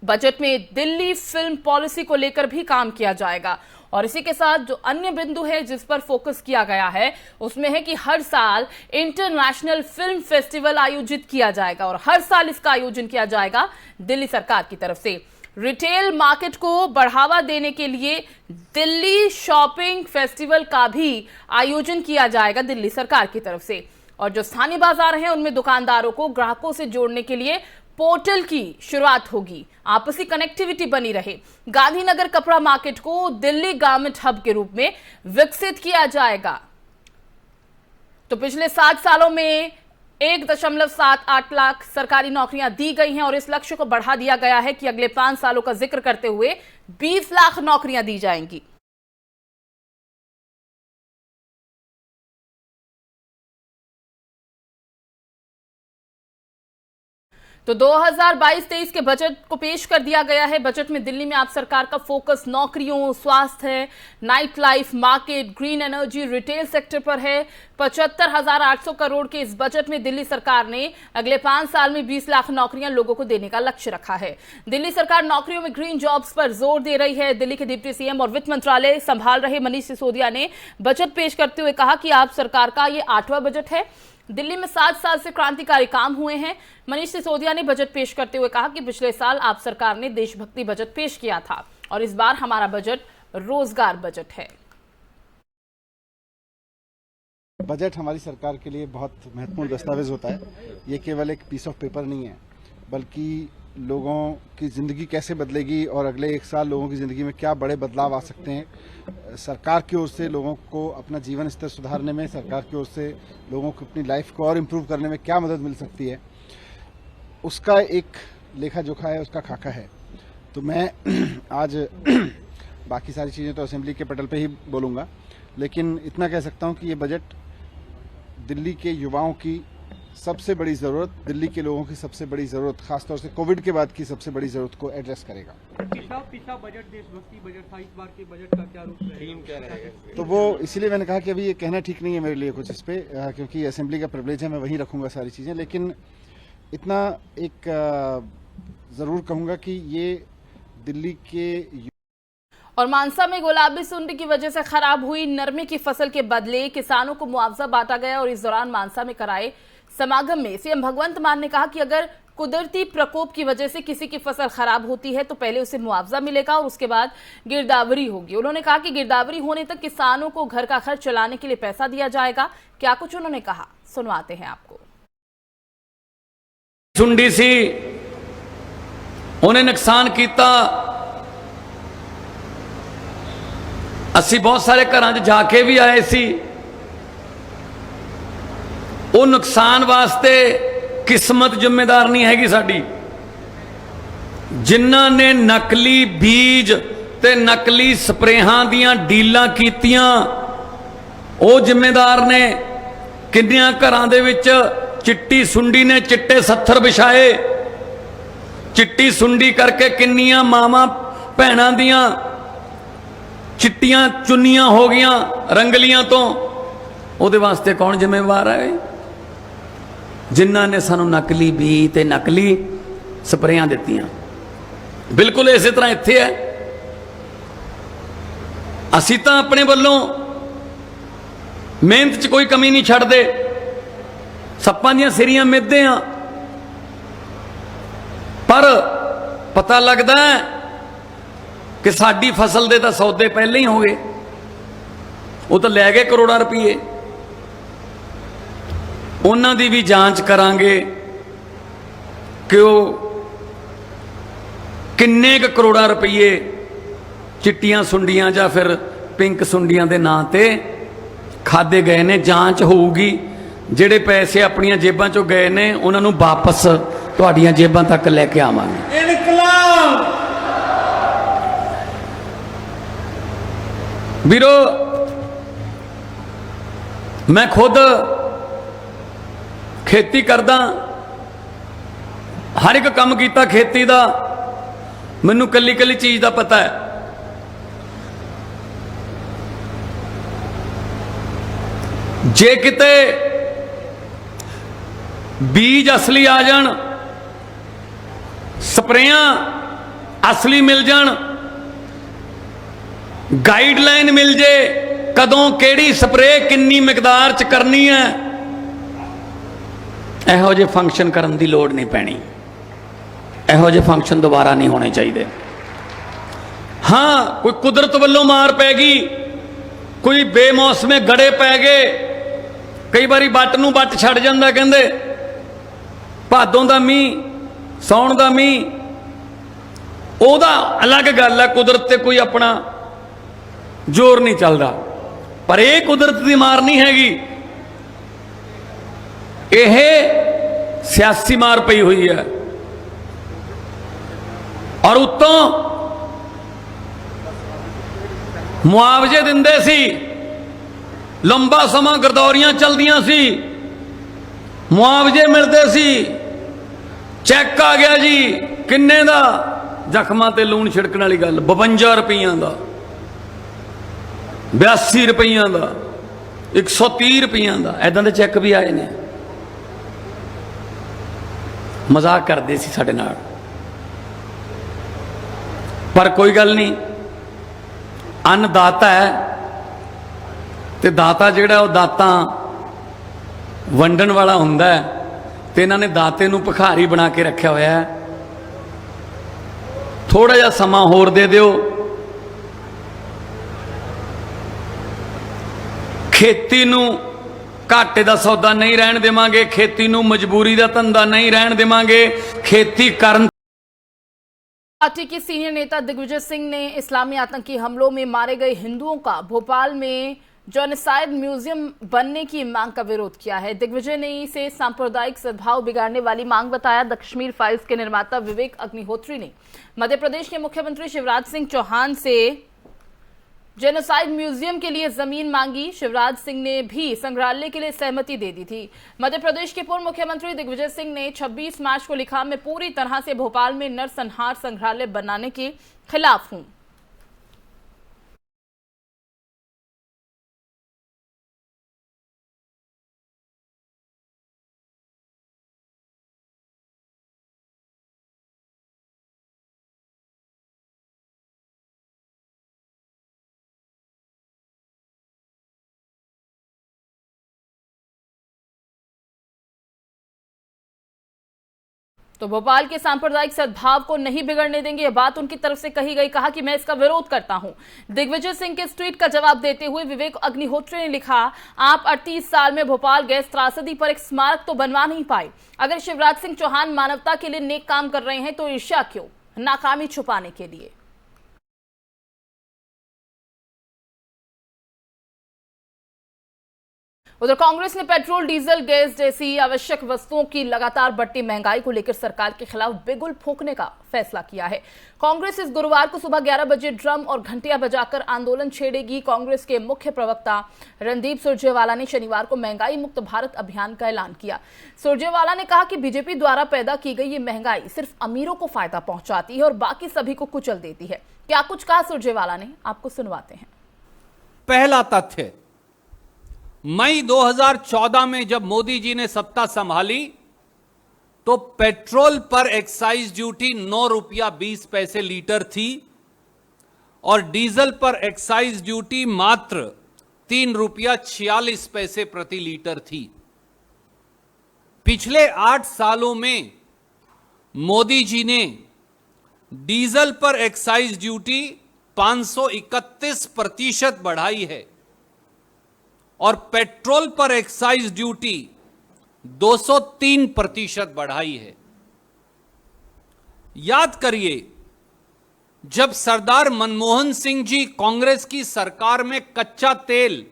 बजट में दिल्ली फिल्म पॉलिसी को लेकर भी काम किया जाएगा। और इसी के साथ जो अन्य बिंदु है जिस पर फोकस किया गया है उसमें है कि हर साल इंटरनेशनल फिल्म फेस्टिवल आयोजित किया जाएगा और हर साल इसका आयोजन किया जाएगा दिल्ली सरकार की तरफ से। रिटेल मार्केट को बढ़ावा देने के लिए दिल्ली शॉपिंग फेस्टिवल का भी आयोजन किया जाएगा दिल्ली सरकार की तरफ से। और जो स्थानीय बाजार हैं उनमें दुकानदारों को ग्राहकों से जोड़ने के लिए पोर्टल की शुरुआत होगी, आपसी कनेक्टिविटी बनी रहे। गांधीनगर कपड़ा मार्केट को दिल्ली गारमेंट हब के रूप में विकसित किया जाएगा। तो पिछले 7 सालों में 1.78 लाख सरकारी नौकरियां दी गई हैं और इस लक्ष्य को बढ़ा दिया गया है कि अगले 5 सालों का जिक्र करते हुए 20 लाख नौकरियां दी जाएंगी। तो 2022-23 के बजट को पेश कर दिया गया है। बजट में दिल्ली में आप सरकार का फोकस नौकरियों, स्वास्थ्य, night life, market, green energy, retail sector पर है। 75,800 करोड़ के इस बजट में दिल्ली सरकार ने अगले 5 साल में 20 लाख नौकरियां लोगों को देने का लक्ष्य रखा है। दिल्ली सरकार नौकरियों में ग्रीन जॉब्स पर जोर दे रही है। दिल्ली के डिप्टी सीएम और वित्त मंत्रालय संभाल रहे मनीष सिसोदिया ने बजट पेश करते हुए कहा कि आप सरकार का ये 8वां बजट है। दिल्ली में 7 साल से क्रांतिकारी काम हुए हैं। मनीष सिसोदिया ने बजट पेश करते हुए कहा कि पिछले साल आप सरकार ने देशभक्ति बजट पेश किया था और इस बार हमारा बजट रोजगार बजट है। बजट हमारी सरकार के लिए बहुत महत्वपूर्ण दस्तावेज होता है। ये केवल एक पीस ऑफ पेपर नहीं है, बल्कि लोगों की ज़िंदगी कैसे बदलेगी और अगले 1 साल लोगों की ज़िंदगी में क्या बड़े बदलाव आ सकते हैं। सरकार की ओर से लोगों को अपना जीवन स्तर सुधारने में, सरकार की ओर से लोगों को अपनी लाइफ को और इम्प्रूव करने में क्या मदद मिल सकती है, उसका एक लेखा जोखा है, उसका खाका है। तो मैं आज बाकी सारी चीज़ें तो असेंबली के पटल पे ही बोलूँगा, लेकिन इतना कह सकता हूँ कि ये बजट दिल्ली के युवाओं की सबसे बड़ी ज़रूरत, दिल्ली के लोगों की सबसे बड़ी ज़रूरत, खासतौर से कोविड के बाद की सबसे बड़ी ज़रूरत को एड्रेस करेगा। पिछला बजट देशभक्ति बजट था, इस बार के बजट का क्या रूप रहेगा? तो वो इसीलिए मैंने कहा कि अभी ये कहना ठीक नहीं है मेरे लिए कुछ इस पे, क्योंकि असेंबली का प्रिविलेज है, मैं वहीं रखूंगा सारी चीज़ें। लेकिन इतना एक ज़रूर कहूँगा कि ये दिल्ली के और मानसा में गुलाबी सुंडी की वजह से खराब हुई नरमे की फसल के बदले किसानों को मुआवजा बांटा गया। और इस दौरान मानसा में कराए समागम में सीएम भगवंत मान ने कहा कि अगर कुदरती प्रकोप की वजह से किसी की फसल खराब होती है तो पहले उसे मुआवजा मिलेगा और उसके बाद गिरदावरी होगी। उन्होंने कहा कि गिरदावरी होने तक किसानों को घर का खर्च चलाने के लिए पैसा दिया जाएगा। क्या कुछ उन्होंने कहा, सुनवाते हैं आपको। सुंडी सी उन्हें नुकसान किया, असी बहुत सारे घरां च जाके भी आए सी। वो नुकसान वास्ते किस्मत जिम्मेदार नहीं हैगी साडी। जिन्हां ने नकली बीज ते नकली स्प्रेहां दियां डीलां कीतियां वो जिम्मेदार ने। किन्नियां घरां दे विच चिट्टी सुंडी ने चिट्टे सत्थर बिछाए, चिट्टी सुंडी करके किन्नियां मावां भैणां दियां चिट्टियां चुन्नियां हो गईयां रंगलियां तो। ਉਹਦੇ ਵਾਸਤੇ कौन जिम्मेवार है? जिन्हां ने सानू नकली बी ते नकली स्प्रेयां दित्तियां। बिल्कुल इस तरह इत्थे है, असीं तां अपने वल्लों मेहनत च कोई कमी नहीं छड्डदे, सप्पां दीयां सिरियां मिधदे हां, पर पता लगदा है कि साडी फसल दे तां सौदे पहले ही हो गए, वो तो लै गए करोड़ां रुपये। उन्हां दी भी जांच करांगे कि वो किन्ने क करोड़ां रुपये चिट्टियां सुंडियां जां फिर पिंक सुंडियां दे नां ते खादे गए ने। जांच होऊगी, जिहड़े पैसे अपनियां जेबां चों गए ने उन्हां नूं वापस तुहाडीआं जेबां तक लैके आवांगे। वीरो, मैं खुद खेती करदा, हर एक काम कीता खेती दा, मैनू कली कली चीज़ का पता है। जे किते बीज असली आ जान, स्प्रेयां असली मिल जान, गाइडलाइन मिल जे कदों केड़ी स्प्रे किन्नी मिकदार च करनी है, इहो जे फंक्शन करन दी लोड़ नहीं पैनी, इहो जे फंक्शन दोबारा नहीं होने चाहिए। हाँ, कोई कुदरत वालों मार पैगी, कोई बेमौसमे गड़े पै गए, कई बारी बट नूं बट छड़ जांदा, कहंदे भादों दा मींह, सौण दा मींह, ओहदा अलग गल है, कुदरत ते कोई अपना जोर नहीं चलता, पर यह कुदरत की मार नहीं हैगी, यह सियासी मार पई हुई है। और उत्तों मुआवजे दिंदे सी, लंबा समा गिरदौरियां चलदियां सी, मुआवजे मिलते सी, चैक आ गया जी किन्ने दा, जख्मां ते लूण छिड़कण वाली गल 52 रुपइयां दा, 82 रुपइयां दा, 130 रुपइयां दा, ऐदां दे चैक भी आए ने। मजाक करते सी साडे नाल, पर कोई गल नहीं, अन्नदाता है ते दाता जिहड़ा दाता वंडण वाला हुंदा है, ते इन्हां ने दाते नूं भिखारी बना के रखिया होया है। थोड़ा जिहा समा होर दे दिओ, खेती नूं घाटे का सौदा नहीं रहन देवांगे, खेती नूं मजबूरी का धंधा नहीं रहन देवांगे, खेती करन। पार्टी के सीनियर नेता दिग्विजय सिंह ने इस्लामी आतंकी हमलों में मारे गए हिंदुओं का भोपाल में जेनोसाइड म्यूजियम बनने की मांग का विरोध किया है। दिग्विजय ने इसे सांप्रदायिक सद्भाव बिगाड़ने वाली मांग बताया। द कश्मीर फाइल्स के निर्माता विवेक अग्निहोत्री ने मध्य प्रदेश के मुख्यमंत्री शिवराज सिंह चौहान से जेनोसाइड म्यूजियम के लिए जमीन मांगी। शिवराज सिंह ने भी संग्रहालय के लिए सहमति दे दी थी। मध्य प्रदेश के पूर्व मुख्यमंत्री दिग्विजय सिंह ने 26 मार्च को लिखा, मैं पूरी तरह से भोपाल में नरसंहार संग्रहालय बनाने के खिलाफ हूं। तो भोपाल के सांप्रदायिक सद्भाव को नहीं बिगड़ने देंगे, यह बात उनकी तरफ से कही गई। कहा कि मैं इसका विरोध करता हूं। दिग्विजय सिंह के इस ट्वीट का जवाब देते हुए विवेक अग्निहोत्री ने लिखा, आप 38 साल में भोपाल गैस त्रासदी पर एक स्मारक तो बनवा नहीं पाए। अगर शिवराज सिंह चौहान मानवता के लिए नेक काम कर रहे हैं तो ईर्ष्या क्यों, नाकामी छुपाने के लिए। उधर कांग्रेस ने पेट्रोल, डीजल, गैस जैसी आवश्यक वस्तुओं की लगातार बढ़ती महंगाई को लेकर सरकार के खिलाफ बिगुल फूंकने का फैसला किया है। कांग्रेस इस गुरुवार को सुबह 11 बजे ड्रम और घंटियां बजाकर आंदोलन छेड़ेगी। कांग्रेस के मुख्य प्रवक्ता रणदीप सुरजेवाला ने शनिवार को महंगाई मुक्त भारत अभियान का ऐलान किया। सुरजेवाला ने कहा कि बीजेपी द्वारा पैदा की गई ये महंगाई सिर्फ अमीरों को फायदा पहुंचाती है और बाकी सभी को कुचल देती है। क्या कुछ कहा सुरजेवाला ने, आपको सुनवाते हैं। पहला तथ्य, मई 2014 में जब मोदी जी ने सत्ता संभाली तो पेट्रोल पर एक्साइज ड्यूटी 9 रुपया 20 पैसे लीटर थी और डीजल पर एक्साइज ड्यूटी मात्र 3 रुपया 46 पैसे प्रति लीटर थी। पिछले 8 सालों में मोदी जी ने डीजल पर एक्साइज ड्यूटी 531% बढ़ाई है और पेट्रोल पर एक्साइज ड्यूटी 203% बढ़ाई है। याद करिए, जब सरदार मनमोहन सिंह जी कांग्रेस की सरकार में कच्चा तेल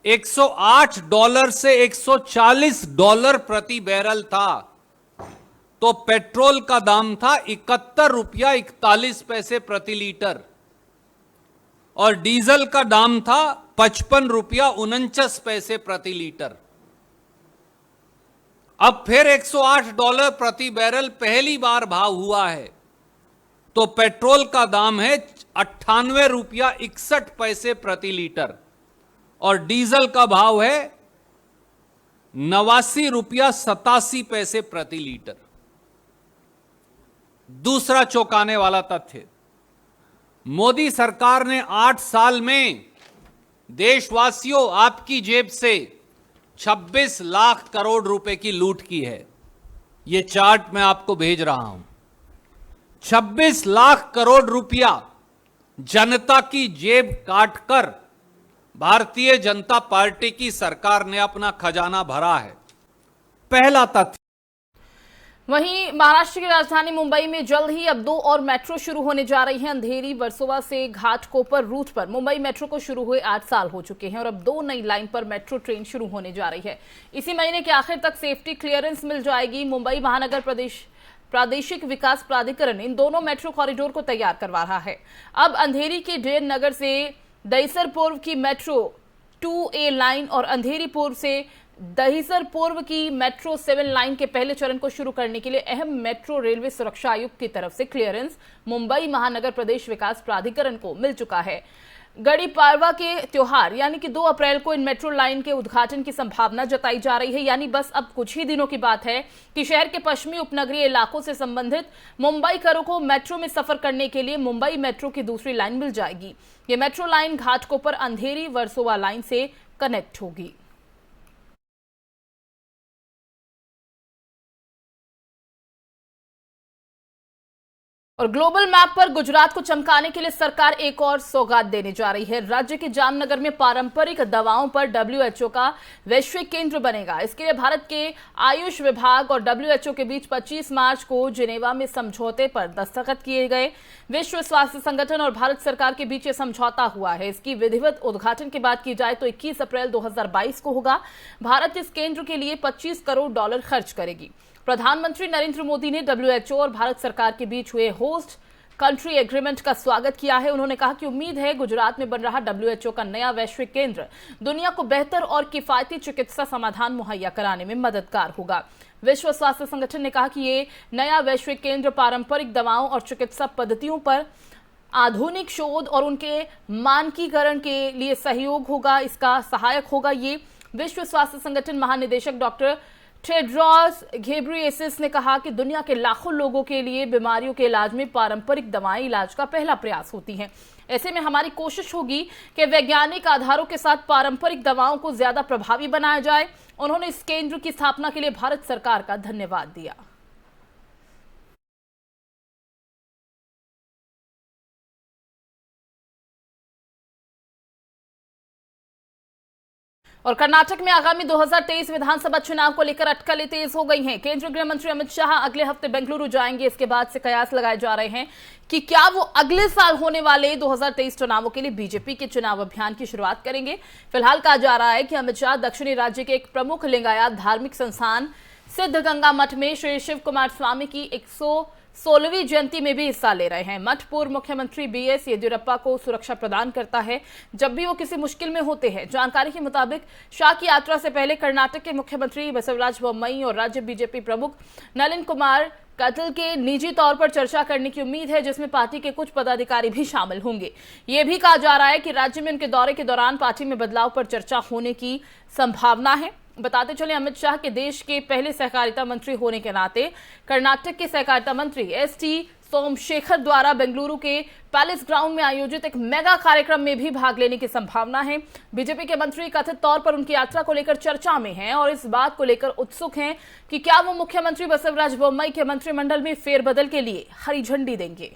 $108 से $140 प्रति बैरल था तो पेट्रोल का दाम था 71 रुपया 41 पैसे प्रति लीटर और डीजल का दाम था 55 रुपया 49 पैसे प्रति लीटर। अब फिर $108 प्रति बैरल पहली बार भाव हुआ है तो पेट्रोल का दाम है 98 रुपया 61 पैसे प्रति लीटर और डीजल का भाव है 89 रुपया 87 पैसे प्रति लीटर। दूसरा चौंकाने वाला तथ्य, मोदी सरकार ने 8 साल में देशवासियों आपकी जेब से 26 लाख करोड़ रुपए की लूट की है। यह चार्ट मैं आपको भेज रहा हूं। 26 लाख करोड़ रुपया जनता की जेब काटकर भारतीय जनता पार्टी की सरकार ने अपना खजाना भरा है। पहला तथ्य। वहीं महाराष्ट्र की राजधानी मुंबई में जल्द ही अब 2 और मेट्रो शुरू होने जा रही हैं। अंधेरी वर्सोवा से घाटकोपर रूट पर मुंबई मेट्रो को शुरू हुए 8 साल हो चुके हैं और अब 2 नई लाइन पर मेट्रो ट्रेन शुरू होने जा रही है। इसी महीने के आखिर तक सेफ्टी क्लियरेंस मिल जाएगी। मुंबई महानगर प्रादेशिक विकास प्राधिकरण इन दोनों मेट्रो कॉरिडोर को तैयार करवा रहा है। अब अंधेरी के डेन नगर से दहिसर पूर्व की मेट्रो 2A लाइन और अंधेरी पूर्व से दहिसर पूर्व की मेट्रो 7 लाइन के पहले चरण को शुरू करने के लिए अहम मेट्रो रेलवे सुरक्षा आयुक्त की तरफ से क्लियरेंस मुंबई महानगर प्रदेश विकास प्राधिकरण को मिल चुका है। गड़ी पाड़वा के त्योहार यानी कि 2 अप्रैल को इन मेट्रो लाइन के उद्घाटन की संभावना जताई जा रही है। यानी बस अब कुछ ही दिनों की बात है कि शहर के पश्चिमी उपनगरीय इलाकों से संबंधित मुंबईकरों को मेट्रो में सफर करने के लिए मुंबई मेट्रो की दूसरी लाइन मिल जाएगी। ये मेट्रो लाइन घाटकोपर अंधेरी वर्सोवा लाइन से कनेक्ट होगी। और ग्लोबल मैप पर गुजरात को चमकाने के लिए सरकार एक और सौगात देने जा रही है। राज्य के जामनगर में पारंपरिक दवाओं पर WHO का वैश्विक केंद्र बनेगा। इसके लिए भारत के आयुष विभाग और WHO के बीच 25 मार्च को जिनेवा में समझौते पर दस्तखत किए गए। विश्व स्वास्थ्य संगठन और भारत सरकार के बीच ये समझौता हुआ है। इसकी विधिवत उद्घाटन की बात की जाए तो 21 अप्रैल 2022 को होगा। भारत इस केंद्र के लिए $25 करोड़ खर्च करेगी। प्रधानमंत्री नरेंद्र मोदी ने WHO और भारत सरकार के बीच हुए होस्ट कंट्री एग्रीमेंट का स्वागत किया है। उन्होंने कहा कि उम्मीद है गुजरात में बन रहा WHO का नया वैश्विक केंद्र दुनिया को बेहतर और किफायती चिकित्सा समाधान मुहैया कराने में मददगार होगा। विश्व स्वास्थ्य संगठन ने कहा कि ये नया वैश्विक केंद्र पारंपरिक दवाओं और चिकित्सा पद्धतियों पर आधुनिक शोध और उनके मानकीकरण के लिए सहयोग होगा, इसका सहायक होगा। ये विश्व स्वास्थ्य संगठन महानिदेशक डॉक्टर टेड्रोस घेब्रियेसस ने कहा कि दुनिया के लाखों लोगों के लिए बीमारियों के इलाज में पारंपरिक दवाएं इलाज का पहला प्रयास होती हैं। ऐसे में हमारी कोशिश होगी कि वैज्ञानिक आधारों के साथ पारंपरिक दवाओं को ज्यादा प्रभावी बनाया जाए। उन्होंने इस केंद्र की स्थापना के लिए भारत सरकार का धन्यवाद दिया। और कर्नाटक में आगामी 2023 विधानसभा चुनाव को लेकर अटकलें तेज हो गई हैं। केंद्रीय गृह मंत्री अमित शाह अगले हफ्ते बेंगलुरु जाएंगे। इसके बाद से कयास लगाए जा रहे हैं कि क्या वो अगले साल होने वाले 2023 चुनावों के लिए बीजेपी के चुनाव अभियान की शुरुआत करेंगे। फिलहाल कहा जा रहा है कि अमित शाह दक्षिणी राज्य के एक प्रमुख लिंगायत धार्मिक संस्थान सिद्धगंगा मठ में श्री शिव कुमार स्वामी की 116वीं जयंती में भी हिस्सा ले रहे हैं। मठ पूर्व मुख्यमंत्री बीएस येदियुरप्पा को सुरक्षा प्रदान करता है जब भी वो किसी मुश्किल में होते हैं। जानकारी के मुताबिक शाह की यात्रा से पहले कर्नाटक के मुख्यमंत्री बसवराज बोम्मई और राज्य बीजेपी प्रमुख नलिन कुमार कटिल के निजी तौर पर चर्चा करने की उम्मीद है, जिसमें पार्टी के कुछ पदाधिकारी भी शामिल होंगे। ये भी कहा जा रहा है कि राज्य में उनके दौरे के दौरान पार्टी में बदलाव पर चर्चा होने की संभावना है। बताते चले, अमित शाह के देश के पहले सहकारिता मंत्री होने के नाते कर्नाटक के सहकारिता मंत्री एसटी सोमशेखर द्वारा बेंगलुरु के पैलेस ग्राउंड में आयोजित एक मेगा कार्यक्रम में भी भाग लेने की संभावना है। बीजेपी के मंत्री कथित तौर पर उनकी यात्रा को लेकर चर्चा में हैं और इस बात को लेकर उत्सुक हैं कि क्या वो मुख्यमंत्री बसवराज बोम्मई के मंत्रिमंडल में फेरबदल के लिए हरी झंडी देंगे।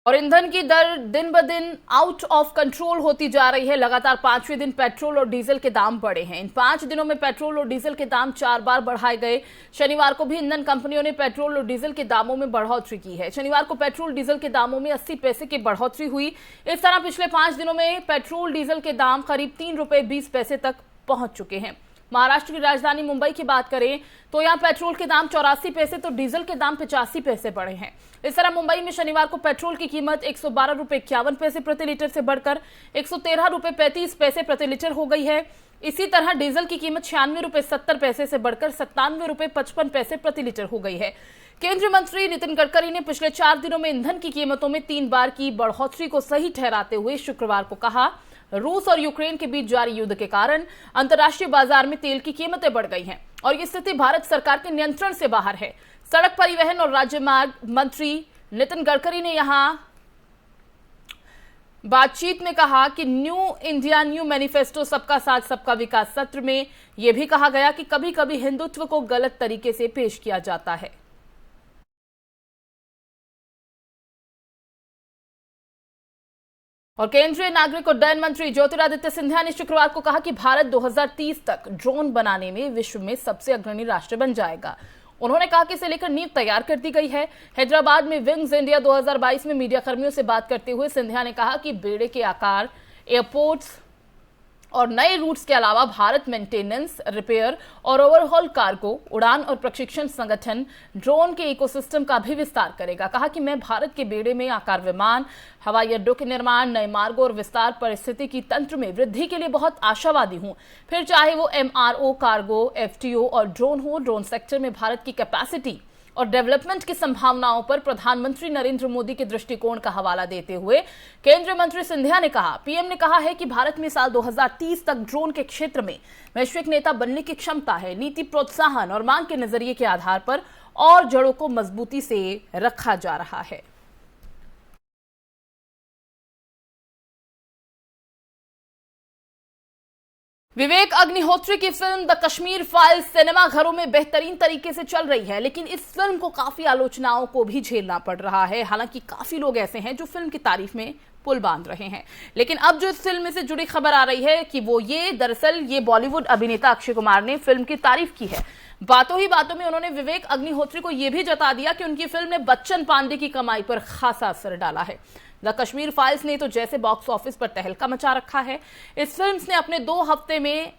और ईंधन की दर दिन ब दिन आउट ऑफ कंट्रोल होती जा रही है। लगातार 5वें दिन पेट्रोल और डीजल के दाम बढ़े हैं। इन 5 दिनों में पेट्रोल और डीजल के दाम 4 बार बढ़ाए गए। शनिवार को भी ईंधन कंपनियों ने पेट्रोल और डीजल के दामों में बढ़ोतरी की है। शनिवार को पेट्रोल डीजल के दामों में 80 पैसे की बढ़ोतरी हुई। इस तरह पिछले 5 दिनों में पेट्रोल डीजल के दाम करीब 3 रुपए 20 पैसे तक पहुंच चुके हैं। महाराष्ट्र की राजधानी मुंबई की बात करें तो यहां पेट्रोल के दाम 84 पैसे तो डीजल के दाम 85 पैसे बढ़े हैं। इस तरह मुंबई में शनिवार को पेट्रोल की कीमत 112 रुपए 51 पैसे प्रति लीटर से बढ़कर 113 रुपए 35 पैसे प्रति लीटर हो गई है। इसी तरह डीजल की कीमत 96 रुपए 70 पैसे से बढ़कर 97 रुपए 55 पैसे प्रति लीटर हो गई है। केंद्रीय मंत्री नितिन गडकरी ने पिछले 4 दिनों में ईंधन की कीमतों में 3 बार की बढ़ोतरी को सही ठहराते हुए शुक्रवार को कहा, रूस और यूक्रेन के बीच जारी युद्ध के कारण अंतर्राष्ट्रीय बाजार में तेल की कीमतें बढ़ गई हैं और ये स्थिति भारत सरकार के नियंत्रण से बाहर है। सड़क परिवहन और राजमार्ग मंत्री नितिन गडकरी ने यहां बातचीत में कहा कि न्यू इंडिया न्यू मैनिफेस्टो सबका साथ सबका विकास सत्र में यह भी कहा गया कि कभी कभी हिंदुत्व को गलत तरीके से पेश किया जाता है। और केंद्रीय नागरिक उड्डयन मंत्री ज्योतिरादित्य सिंधिया ने शुक्रवार को कहा कि भारत 2030 तक ड्रोन बनाने में विश्व में सबसे अग्रणी राष्ट्र बन जाएगा। उन्होंने कहा कि इसे लेकर नींव तैयार कर दी गई है। हैदराबाद में विंग्स इंडिया 2022 में मीडिया कर्मियों से बात करते हुए सिंधिया ने कहा कि बेड़े के आकार, एयरपोर्ट्स और नए रूट्स के अलावा भारत मेंटेनेंस, रिपेयर और ओवरहॉल कार्गो, उड़ान और प्रशिक्षण संगठन ड्रोन के इकोसिस्टम का भी विस्तार करेगा। कहा कि मैं भारत के बेड़े में आकार विमान, हवाई अड्डों के निर्माण, नए मार्गों और विस्तार परिस्थिति की तंत्र में वृद्धि के लिए बहुत आशावादी हूं। फिर चाहे वो MRO, कार्गो, FTO और ड्रोन हो, ड्रोन सेक्टर में भारत की कैपेसिटी और डेवलपमेंट की संभावनाओं पर प्रधानमंत्री नरेंद्र मोदी के दृष्टिकोण का हवाला देते हुए केंद्रीय मंत्री सिंधिया ने कहा, पीएम ने कहा है कि भारत में साल 2030 तक ड्रोन के क्षेत्र में वैश्विक नेता बनने की क्षमता है। नीति, प्रोत्साहन और मांग के नजरिए के आधार पर और जड़ों को मजबूती से रखा जा रहा है। विवेक अग्निहोत्री की film the Kashmir files cinema घरों में बेहतरीन तरीके से चल रही है, लेकिन इस फिल्म को काफी आलोचनाओं को भी झेलना पड़ रहा है। हालांकि काफी लोग ऐसे हैं जो फिल्म की तारीफ में पुल बांध रहे हैं, लेकिन अब जो इस फिल्म से जुड़ी खबर आ रही है कि वो दरअसल ये बॉलीवुड अभिनेता अक्षय कुमार ने फिल्म की तारीफ की है। बातों ही बातों में उन्होंने विवेक अग्निहोत्री को यह भी जता दिया कि उनकी फिल्म ने बच्चन पांडे की कमाई पर खासा असर डाला है। द कश्मीर फाइल्स ने तो जैसे बॉक्स ऑफिस पर तहलका मचा रखा है। इस फिल्म ने अपने 2 हफ्ते में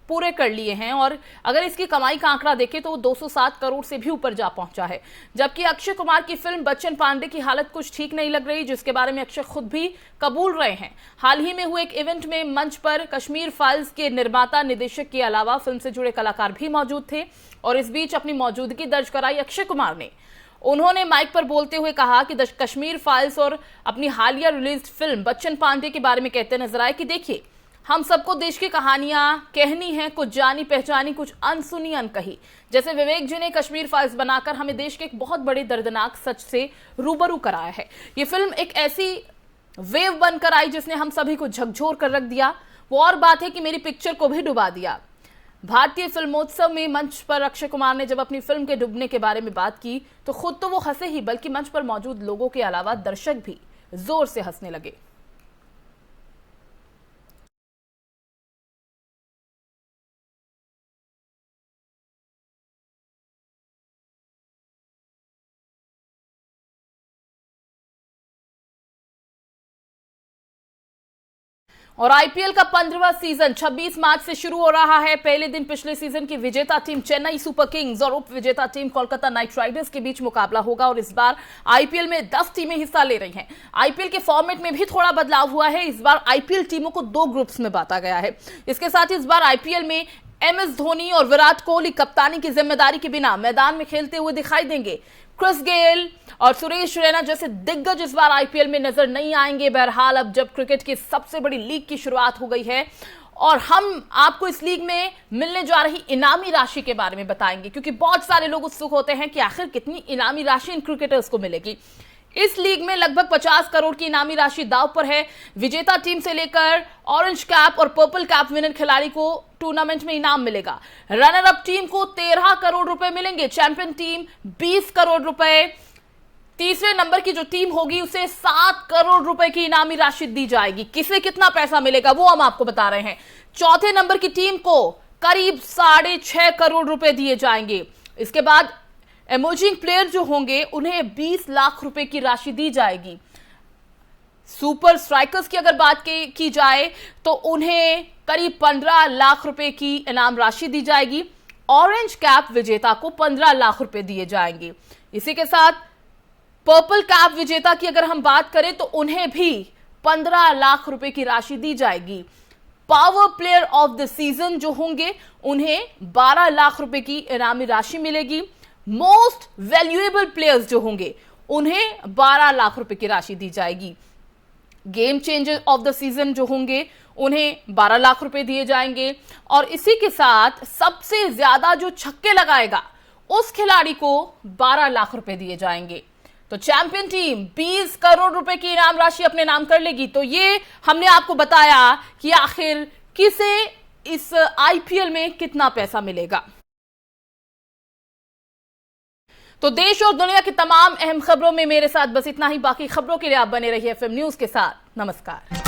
पूरे कर लिए हैं और अगर इसकी कमाई का आंकड़ा देखें तो वो 207 करोड़ से भी ऊपर जा पहुंचा है। जबकि अक्षय कुमार की फिल्म बच्चन पांडे की हालत कुछ ठीक नहीं लग रही, जिसके बारे में अक्षय खुद भी कबूल रहे हैं। हाल ही में हुए एक इवेंट में मंच पर कश्मीर फाइल्स के निर्माता, निर्देशक के अलावा फिल्म से जुड़े कलाकार भी मौजूद थे और इस बीच अपनी मौजूदगी दर्ज कराई अक्षय कुमार ने। उन्होंने माइक पर बोलते हुए कहा कि द कश्मीर फाइल्स और अपनी हालिया रिलीज फिल्म बच्चन पांडे के बारे में कहते नजर आए कि देखिए, हम सबको देश की कहानियां कहनी है, कुछ जानी पहचानी, कुछ अनसुनी अनकही। जैसे विवेक जी ने कश्मीर फाइल्स बनाकर हमें देश के एक बहुत बड़े दर्दनाक सच से रूबरू कराया है। ये फिल्म एक ऐसी वेव बनकर आई जिसने हम सभी को झकझोर कर रख दिया। वो और बात है कि मेरी पिक्चर को भी डुबा दिया। भारतीय फिल्मोत्सव में मंच पर अक्षय कुमार ने जब अपनी फिल्म के डूबने के बारे में बात की तो खुद तो वो हंसे ही, बल्कि मंच पर मौजूद लोगों के अलावा दर्शक भी जोर से हंसने लगे। और आईपीएल का 15वां सीजन 26 मार्च से शुरू हो रहा है। पहले दिन पिछले सीजन की विजेता टीम चेन्नई सुपर किंग्स और उप विजेता टीम कोलकाता नाइट राइडर्स के बीच मुकाबला होगा और इस बार आईपीएल में 10 टीमें हिस्सा ले रही हैं। आईपीएल के फॉर्मेट में भी थोड़ा बदलाव हुआ है। इस बार आईपीएल टीमों को 2 ग्रुप्स में बांटा गया है। इसके साथ ही इस बार आईपीएल में एमएस धोनी और विराट कोहली कप्तानी की जिम्मेदारी के बिना मैदान में खेलते हुए दिखाई देंगे। क्रिस गेल और सुरेश रैना जैसे दिग्गज इस बार आईपीएल में नजर नहीं आएंगे। बहरहाल अब जब क्रिकेट की सबसे बड़ी लीग की शुरुआत हो गई है और हम आपको इस लीग में मिलने जा रही इनामी राशि के बारे में बताएंगे, क्योंकि बहुत सारे लोग उत्सुक होते हैं कि आखिर कितनी इनामी राशि इन क्रिकेटर्स को मिलेगी। इस लीग में लगभग 50 करोड़ की इनामी राशि दांव पर है। विजेता टीम से लेकर ऑरेंज कैप और पर्पल कैप विनर खिलाड़ी को टूर्नामेंट में इनाम मिलेगा। रनर अप टीम को 13 करोड़ रुपए मिलेंगे, चैंपियन टीम 20 करोड़ रुपए, तीसरे नंबर की जो टीम होगी उसे 7 करोड़ रुपए की इनामी राशि दी जाएगी। किसे कितना पैसा मिलेगा वो हम आपको बता रहे हैं। चौथे नंबर की टीम को करीब 6.5 करोड़ रुपए दिए जाएंगे। इसके बाद इमर्जिंग प्लेयर जो होंगे उन्हें 20 लाख रुपए की राशि दी जाएगी। सुपर स्ट्राइकर्स की अगर बात की जाए तो उन्हें करीब 15 लाख रुपए की इनाम राशि दी जाएगी। ऑरेंज कैप विजेता को 15 लाख रुपए दिए जाएंगे। इसी के साथ पर्पल कैप विजेता की अगर हम बात करें तो उन्हें भी 15 लाख रुपए की राशि दी जाएगी। Power player of the season जो होंगे उन्हें 12 लाख रुपए की इनामी राशि मिलेगी। मोस्ट वैल्यूएबल प्लेयर्स जो होंगे उन्हें 12 लाख रुपए की राशि दी जाएगी। Game changer of the season जो होंगे उन्हें 12 लाख रुपए दिए जाएंगे। और इसी के साथ सबसे ज्यादा जो छक्के लगाएगा उस खिलाड़ी को 12 लाख रुपए दिए जाएंगे। तो चैंपियन टीम 20 करोड़ रुपए की इनाम राशि अपने नाम कर लेगी। तो ये हमने आपको बताया कि आखिर किसे इस आईपीएल में कितना पैसा मिलेगा। तो देश और दुनिया की तमाम अहम खबरों में मेरे साथ बस इतना ही। बाकी खबरों के लिए आप बने रहिए एफएम न्यूज के साथ। नमस्कार।